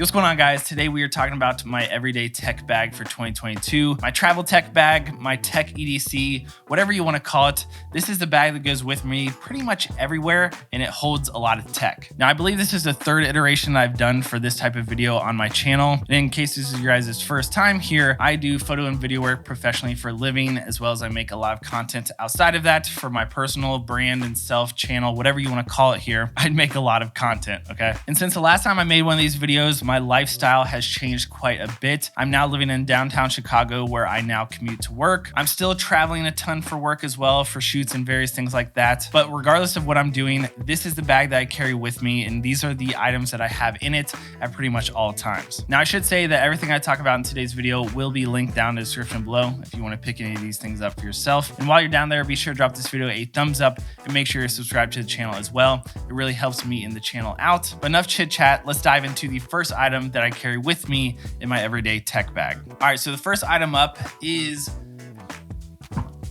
What's going on, guys? Today we are talking about my everyday tech bag for 2022, my travel tech bag, my tech EDC, whatever you want to call it. This is the bag that goes with me pretty much everywhere, and it holds a lot of tech. Now, I believe this is the third iteration that I've done for this type of video on my channel. And in case this is your guys' first time here, I do photo and video work professionally for a living, as well as I make a lot of content outside of that for my personal brand and self channel, whatever you want to call it here. I'd make a lot of content, okay? And since the last time I made one of these videos, my lifestyle has changed quite a bit. I'm now living in downtown Chicago, where I now commute to work. I'm still traveling a ton for work as well, for shoots and various things like that. But regardless of what I'm doing, this is the bag that I carry with me, and these are the items that I have in it at pretty much all times. Now, I should say that everything I talk about in today's video will be linked down in the description below if you want to pick any of these things up for yourself. And while you're down there, be sure to drop this video a thumbs up and make sure you're subscribed to the channel as well. It really helps me and the channel out. But enough chit chat, let's dive into the first item that I carry with me in my everyday tech bag. All right, so the first item up is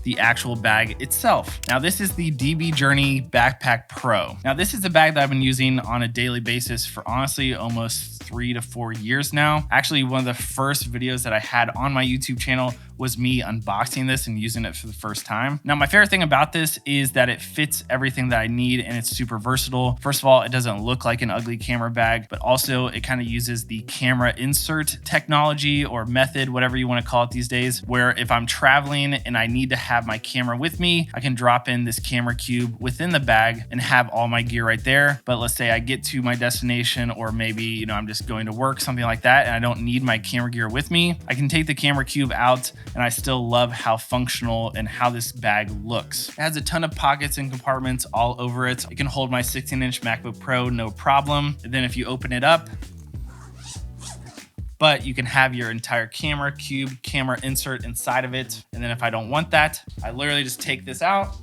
the actual bag itself. Now, this is the DB Journey Backpack Pro. Now, this is a bag that I've been using on a daily basis for honestly almost 3 to 4 years now. Actually, one of the first videos that I had on my YouTube channel was me unboxing this and using it for the first time. Now, my favorite thing about this is that it fits everything that I need and it's super versatile. First of all, it doesn't look like an ugly camera bag, but also it kind of uses the camera insert technology or method, whatever you want to call it these days, where if I'm traveling and I need to have my camera with me, I can drop in this camera cube within the bag and have all my gear right there. But let's say I get to my destination, or maybe, I'm just going to work, something like that, and I don't need my camera gear with me, I can take the camera cube out, and I still love how functional and how this bag looks. It has a ton of pockets and compartments all over it. It can hold my 16-inch MacBook Pro, no problem. And then if you open it up, but you can have your entire camera cube, camera insert inside of it. And then if I don't want that, I literally just take this out,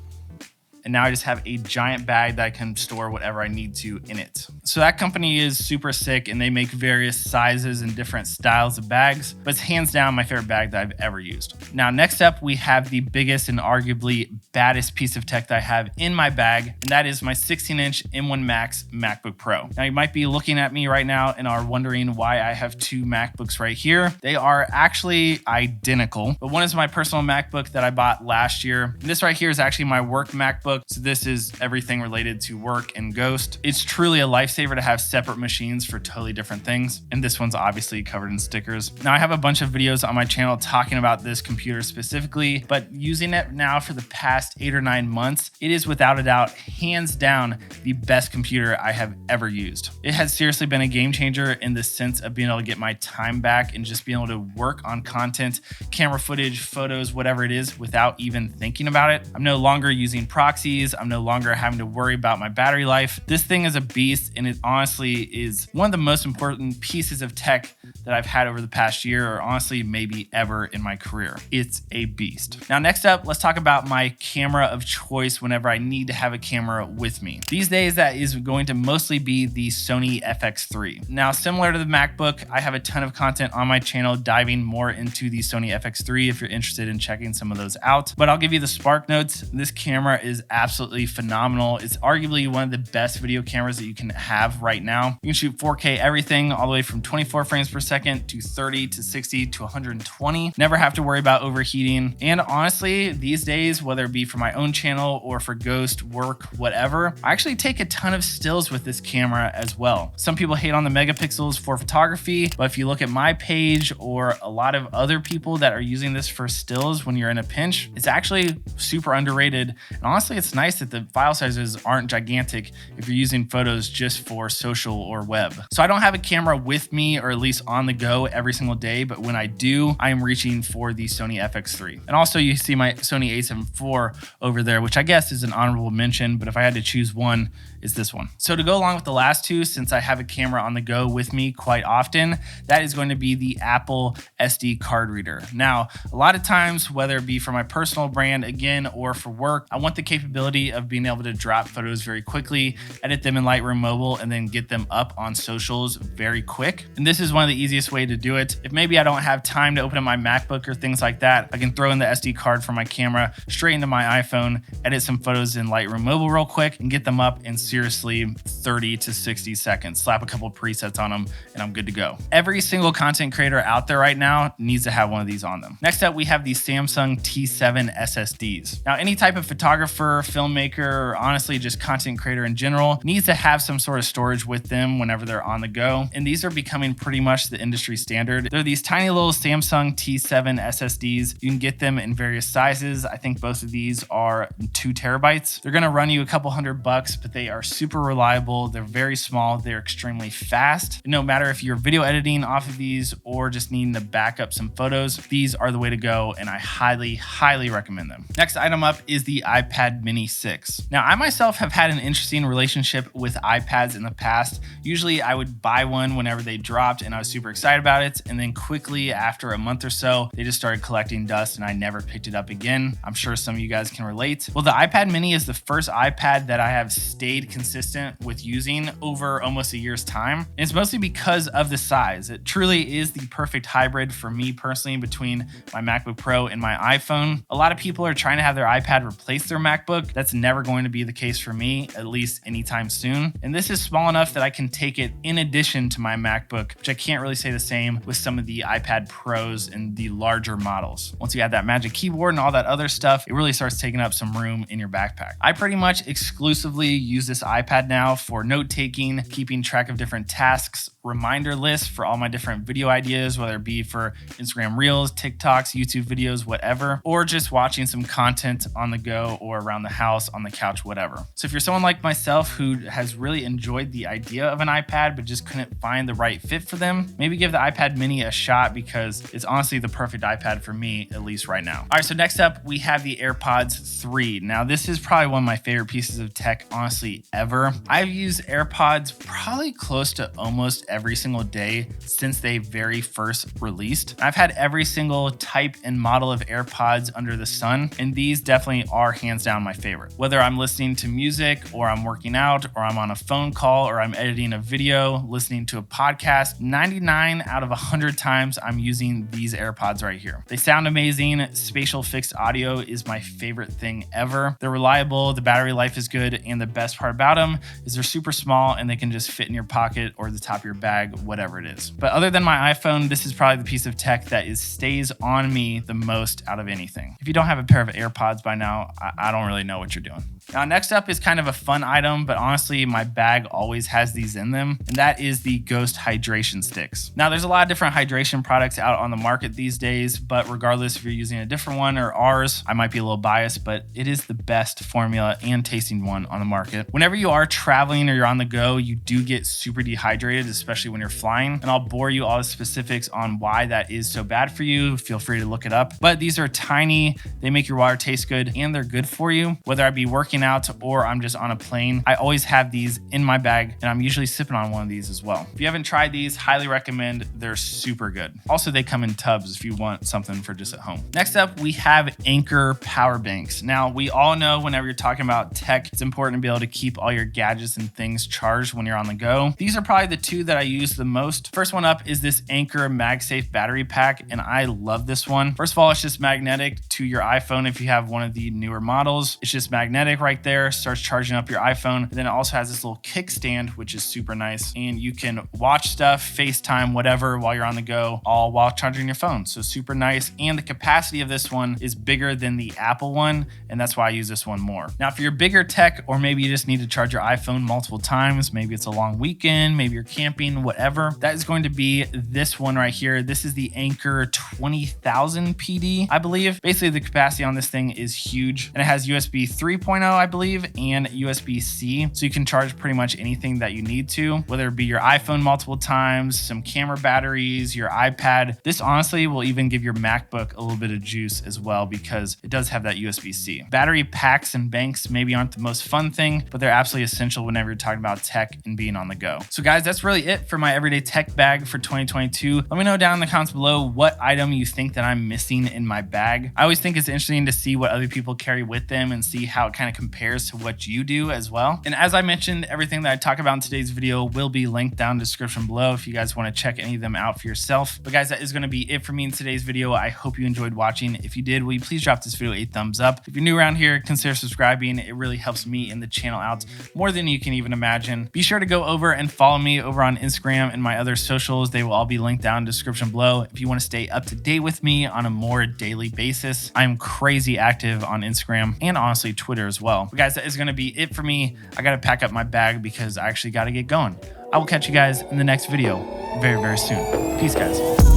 and now I just have a giant bag that I can store whatever I need to in it. So that company is super sick, and they make various sizes and different styles of bags, but it's hands down my favorite bag that I've ever used. Now, next up, we have the biggest and arguably baddest piece of tech that I have in my bag, and that is my 16-inch M1 Max MacBook Pro. Now, you might be looking at me right now and are wondering why I have two MacBooks right here. They are actually identical, but one is my personal MacBook that I bought last year. And this right here is actually my work MacBook. So this is everything related to work and Ghost. It's truly a lifesaver to have separate machines for totally different things. And this one's obviously covered in stickers. Now, I have a bunch of videos on my channel talking about this computer specifically, but using it now for the past 8 or 9 months, it is without a doubt, hands down, the best computer I have ever used. It has seriously been a game changer in the sense of being able to get my time back and just being able to work on content, camera footage, photos, whatever it is, without even thinking about it. I'm no longer using proxies. I'm no longer having to worry about my battery life. This thing is a beast, and it honestly is one of the most important pieces of tech that I've had over the past year, or honestly maybe ever in my career. It's a beast. Now, next up, let's talk about my camera of choice whenever I need to have a camera with me. These days, that is going to mostly be the Sony Fx3. Now, similar to the MacBook, I have a ton of content on my channel diving more into the Sony Fx3 if you're interested in checking some of those out. But I'll give you the spark notes. This camera is absolutely phenomenal. It's arguably one of the best video cameras that you can have right now. You can shoot 4K everything, all the way from 24 frames per second to 30 to 60 to 120. Never have to worry about overheating. And honestly, these days, whether it be for my own channel or for Ghost, work, whatever, I actually take a ton of stills with this camera as well. Some people hate on the megapixels for photography, but if you look at my page or a lot of other people that are using this for stills when you're in a pinch, it's actually super underrated. And honestly, it's nice that the file sizes aren't gigantic if you're using photos just for social or web. So I don't have a camera with me, or at least on the go every single day, but when I do, I am reaching for the Sony Fx3. And also you see my Sony a7 IV over there, which I guess is an honorable mention, but if I had to choose one, it's this one. So to go along with the last two, since I have a camera on the go with me quite often, that is going to be the Apple SD card reader. Now, a lot of times, whether it be for my personal brand again or for work, I want the capability of being able to drop photos very quickly, edit them in Lightroom Mobile, and then get them up on socials very quick. And this is one of the easiest ways to do it. If maybe I don't have time to open up my MacBook or things like that, I can throw in the SD card from my camera straight into my iPhone, edit some photos in Lightroom Mobile real quick, and get them up in super seriously 30 to 60 seconds. Slap a couple presets on them and I'm good to go. Every single content creator out there right now needs to have one of these on them. Next up, we have the Samsung T7 SSDs. Now, any type of photographer, filmmaker, or honestly just content creator in general needs to have some sort of storage with them whenever they're on the go. And these are becoming pretty much the industry standard. They're these tiny little Samsung T7 SSDs. You can get them in various sizes. I think both of these are 2 terabytes. They're gonna run you a couple $100, but they are super reliable. They're very small. They're extremely fast. And no matter if you're video editing off of these or just needing to back up some photos, these are the way to go, and I highly recommend them. Next item up is the iPad Mini 6. Now, I myself have had an interesting relationship with iPads in the past. Usually I would buy one whenever they dropped and I was super excited about it, and then quickly after a month or so, they just started collecting dust and I never picked it up again. I'm sure some of you guys can relate. Well, the iPad Mini is the first iPad that I have stayed consistent with using over almost a year's time. And it's mostly because of the size. It truly is the perfect hybrid for me personally between my MacBook Pro and my iPhone. A lot of people are trying to have their iPad replace their MacBook. That's never going to be the case for me, at least anytime soon. And this is small enough that I can take it in addition to my MacBook, which I can't really say the same with some of the iPad Pros and the larger models. Once you add that Magic Keyboard and all that other stuff, it really starts taking up some room in your backpack. I pretty much exclusively use this iPad now for note-taking, keeping track of different tasks, reminder lists for all my different video ideas, whether it be for Instagram Reels, TikToks, YouTube videos, whatever, or just watching some content on the go or around the house, on the couch, whatever. So if you're someone like myself who has really enjoyed the idea of an iPad but just couldn't find the right fit for them, maybe give the iPad Mini a shot because it's honestly the perfect iPad for me, at least right now. All right, so next up we have the Airpods 3. Now this is probably one of my favorite pieces of tech, honestly, ever. I've used Airpods probably close to almost every single day since they very first released. I've had every single type and model of AirPods under the sun, and these definitely are hands down my favorite. Whether I'm listening to music or I'm working out or I'm on a phone call or I'm editing a video, listening to a podcast, 99 out of 100 times I'm using these AirPods right here. They sound amazing. Spatial fixed audio is my favorite thing ever. They're reliable, the battery life is good, and the best part about them is they're super small and they can just fit in your pocket or the top of your bag, whatever it is. But other than my iPhone, this is probably the piece of tech that stays on me the most out of anything. If you don't have a pair of AirPods by now, I don't really know what you're doing. Now, next up is kind of a fun item, but honestly, my bag always has these in them, and that is the Ghost Hydration Sticks. Now, there's a lot of different hydration products out on the market these days, but regardless if you're using a different one or ours, I might be a little biased, but it is the best formula and tasting one on the market. Whenever you are traveling or you're on the go, you do get super dehydrated, especially when you're flying, and I'll bore you all the specifics on why that is so bad for you. Feel free to look it up, but these are tiny, they make your water taste good, and they're good for you. Whether I be working out or I'm just on a plane, I always have these in my bag, and I'm usually sipping on one of these as well. If you haven't tried these, highly recommend. They're super good. Also, they come in tubs if you want something for just at home. Next up, we have Anker power banks. Now, we all know whenever you're talking about tech, it's important to be able to keep all your gadgets and things charged when you're on the go. These are probably the two that I use the most. First one up is this Anker MagSafe battery pack, and I love this one. First of all, it's just magnetic to your iPhone if you have one of the newer models. It's just magnetic right there, starts charging up your iPhone. And then it also has this little kickstand, which is super nice. And you can watch stuff, FaceTime, whatever, while you're on the go, all while charging your phone. So super nice. And the capacity of this one is bigger than the Apple one, and that's why I use this one more. Now, if you're bigger tech, or maybe you just need to charge your iPhone multiple times, maybe it's a long weekend, maybe you're camping, whatever, that is going to be this one right here. This is the Anker 20,000 PD, I believe. Basically, the capacity on this thing is huge, and it has USB 3.0, I believe, and USB-C, so you can charge pretty much anything that you need to, whether it be your iPhone multiple times, some camera batteries, your iPad. This honestly will even give your MacBook a little bit of juice as well because it does have that USB-C. Battery packs and banks maybe aren't the most fun thing, but they're absolutely essential whenever you're talking about tech and being on the go. So guys, that's really it for my everyday tech bag for 2022. Let me know down in the comments below what item you think that I'm missing in my bag. I always think it's interesting to see what other people carry with them and see how it kind of compares to what you do as well. And as I mentioned, everything that I talk about in today's video will be linked down in the description below if you guys want to check any of them out for yourself. But guys, that is going to be it for me in today's video. I hope you enjoyed watching. If you did, will you please drop this video a thumbs up. If you're new around here, consider subscribing. It really helps me and the channel out more than you can even imagine. Be sure to go over and follow me over on Instagram and my other socials. They will all be linked down in the description below if you want to stay up to date with me on a more daily basis. I'm crazy active on Instagram and honestly Twitter as well. But guys, that is going to be it for me. I got to pack up my bag because I actually got to get going. I will catch you guys in the next video very, very soon. Peace, guys.